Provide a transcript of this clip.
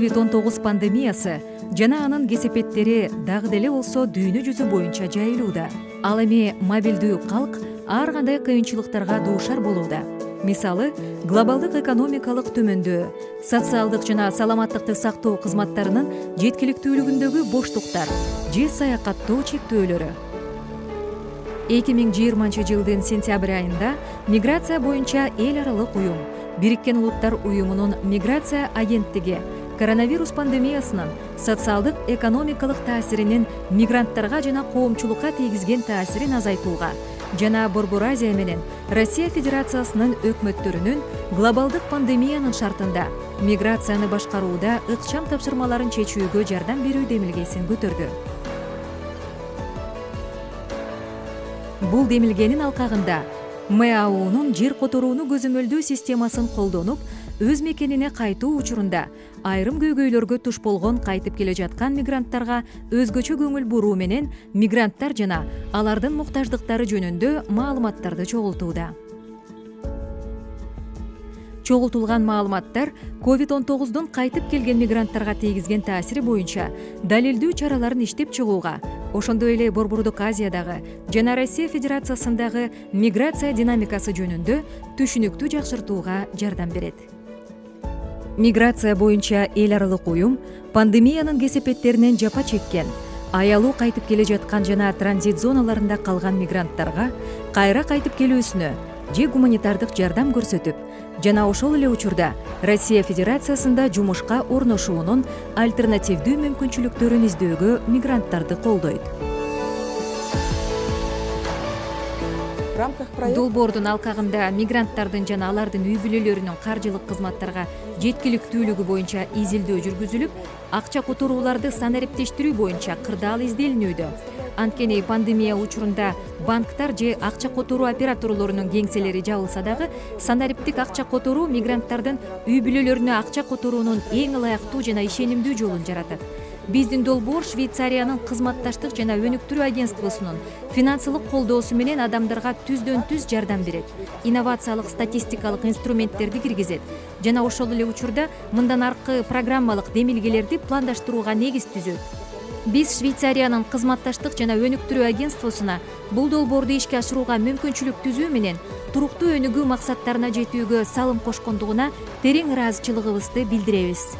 COVID-19 пандемиясы жана анын кесепеттери дагы деле болсо дүйнө жүзү боюнча жайылууда. Ал эми мобилдүү калк ар кандай кыйынчылыктарга дуушар болууда. Мисалы, глобалдык экономикалык төмөндөө, социалдык жана саламаттыкты сактоо кызматтарынын жеткиликтүүлүгүндөгү боштуктар же саякаттоо чектөөлөрү. 2020 жылдын сентябрь айында миграция боюнча эл аралык уюм Бириккен Улуттар уюмунун миграция агенттиги коронавирус пандемиясынын социалдык экономикалык таасиринин мигранттарга жана коомчулукка тийгизген таасирин азайтууга жана Борбор Азия менен Россия Федерациясынын өкмөттөрүнүн глобалдык пандемиянын шартында миграцияны башкарууда ыкчам тапшырмаларын чечүүгө жардам берүү демилгесин көтөрдү. Бул демилгенин алкагында МАУнун жер которууну көзөмөлдөө системасын колдонуп, өз мекенине кайтуу учурунда айрым көйгөйлөргө туш болгон кайтып келе жаткан мигранттарга өзгөчө көңүл буруу менен мигранттар жана алардын муктаждыктары жөнүндө маалыматтарды чогултууда. Чогултулган маалыматтар COVID-19 кайтып келген мигранттарга тийгизген таасири боюнча далилдүү чараларын иштеп чыгууга, ошондой эле Борбордук Азиядагы жана Россия Федерациясындагы миграция динамикасы жөнүндө түшүнүктү жакшыртууга жардам берет. Миграция боюнча эл аралык уюм пандемиянын кесепеттеринен жапа чеккен, аялуу кайтып келе жаткан жана транзит зоналарында калган мигранттарга кайра кайтып келүүсүнө же гуманитардык жардам көрсөтүп, жана ошол эле учурда Россия Федерациясында жумушка орношуунун альтернативдүү мүмкүнчүлүктөрүн издөөгө мигранттарды колдойт. Долбоордун алкагында мигранттардын жана алардын үй бүлөлөрүнүн каржылык кызматтарга жеткиликтүүлүгү боюнча изилдөө жүргүзүлүп, акча которууларды санариптештирүү боюнча кырдаал изделинүүдө. Анткени пандемия учурунда банктар же акча которуу операторлорунун кеңселери жабылса дагы, санариптик акча которуу мигранттардын үй бүлөлөрүнө акча которуунун эң ылайыктуу жана ишенимдүү жолун жаратат. Биздин долбоор Швейцариянын кызматташтык жана өнүктүрүү агентствосунун финансылык колдоосу менен адамдарга түздөн-түз жардам берет, инновациялык статистикалык инструменттерди киргизет жана ошол эле учурда мындан аркы программалык демилгелерди пландаштырууга негиз түзөт. Биз Швейцариянын кызматташтык жана өнүктүрүү агентствосуна бул долбоорду ишке ашырууга мүмкүнчүлүк түзүү менен туруктуу өнүгүү максаттарына жетүүгө салым кошкондугуна терең ыраазычылыгыбызды билдиребиз.